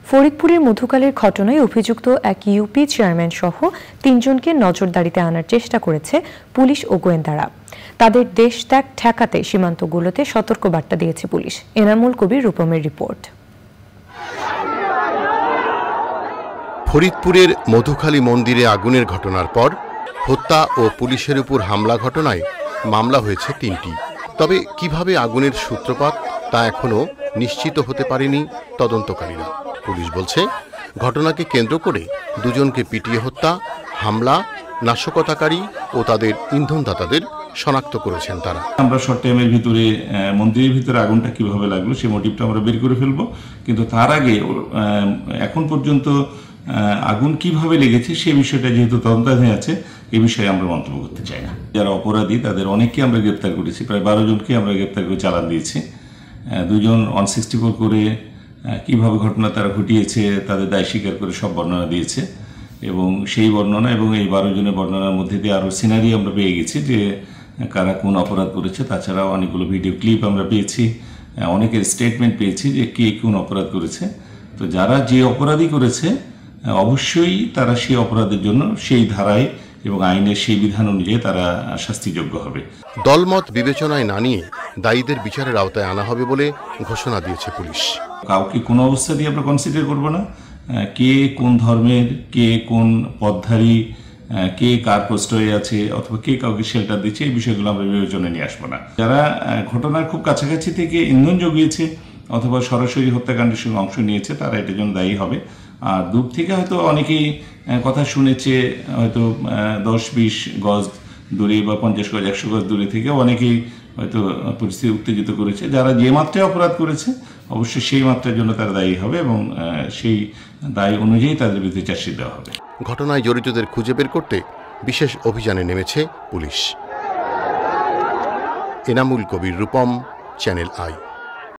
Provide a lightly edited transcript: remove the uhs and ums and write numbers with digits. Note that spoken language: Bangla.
ফরিদপুরের মধুকালের ঘটনায় অভিযুক্ত এক ইউপি চেয়ারম্যান সহ 3 জনকে নজরদারিতে আনার চেষ্টা করেছে পুলিশ ও গোয়েন্দারা। তাদের দেশ ত্যাগ ঠেকাতে সীমান্তগুলোতে সতর্কবার্তা দিয়েছে পুলিশ। এনামুল কবির রূপমের রিপোর্ট। ফরিদপুরের মধুখালী মন্দিরে আগুনের ঘটনার পর হত্যা ও পুলিশের উপর হামলা ঘটনায় মামলা হয়েছে 3টি। তবে কিভাবে আগুনের সূত্রপাত তা এখনো নিশ্চিত হতে পারেনি তদন্তকারীরা। পুলিশ বলছে, ঘটনাকে কেন্দ্র করে 2 জনকে পিটিয়ে হত্যা, হামলা, নাশকতাকারী ও তাদের ইন্ধনদাতাদের শনাক্ত করেছেন তারা। আমরা শর্ট টাইমের ভিতরে মন্দিরের ভিতরে আগুনটা কিভাবে লাগলো সেই মোটিভটা আমরা বের করে ফেলবো, কিন্তু তার আগে এখন পর্যন্ত আগুন কিভাবে লেগেছে সেই বিষয়টা যেহেতু তদন্তাধীন আছে, এই বিষয়ে আমরা মন্তব্য করতে চাই না। যারা অপরাধী তাদের অনেককে আমরা গ্রেপ্তার করেছি, প্রায় 12 জনকে আমরা গ্রেপ্তার করে চালান দিয়েছি। 2 জন 164 করে কিভাবে ঘটনা তারা ঘটিয়েছে তাদের দায় স্বীকার করে সব বর্ণনা দিয়েছে, এবং সেই বর্ণনা এবং এই 12 জনের বর্ণনার মধ্যে দিয়ে আরও সিনারি আমরা পেয়ে গেছি যে কারা কোন অপরাধ করেছে। তাছাড়াও অনেকগুলো ভিডিও ক্লিপ আমরা পেয়েছি, অনেকের স্টেটমেন্ট পেয়েছি যে কে কোন অপরাধ করেছে। তো যারা যে অপরাধী করেছে অবশ্যই তারা সেই অপরাধের জন্য সেই ধারায় এবং আইনের সেই বিধান অনুযায়ী তারা শাস্তিযোগ্য হবে। দলমত বিবেচনায় না নিয়ে দায়ীদের বিচারের আওতায় আনা হবে বলে ঘোষণা দিয়েছে পুলিশ। কাউকে কোনো অবস্থা দিয়ে আমরা কনসিডার করব না, কে কোন ধর্মের, কে কোন পথধারী, কে কার প্রশ্রয়ে আছে অথবা কে কাউকে শেল্টার দিচ্ছে, এই বিষয়গুলো আমরা বিবেচনায় নিয়ে আসবো না। যারা ঘটনার খুব কাছাকাছি থেকে ইন্ধন জুগিয়েছে অথবা সরাসরি হত্যাকাণ্ডের সঙ্গে অংশ নিয়েছে তারা এটার জন্য দায়ী হবে। আর দূর থেকে হয়তো অনেকেই কথা শুনেছে, হয়তো 10-20 গজ দূরে বা 50 গজ 100 গজ দূরে থেকে অনেকেই হয়তো পরিস্থিতি উত্তেজিত করেছে। যারা যে মাত্রায় অপরাধ করেছে অবশ্যই সেই মাত্রার জন্য তারা দায়ী হবে এবং সেই দায় অনুযায়ী তাদের বিরুদ্ধে চার্জশিট দেওয়া হবে। ঘটনায় জড়িতদের খুঁজে বের করতে বিশেষ অভিযানে নেমেছে police. Enamul Kabir, Rupam, channel I.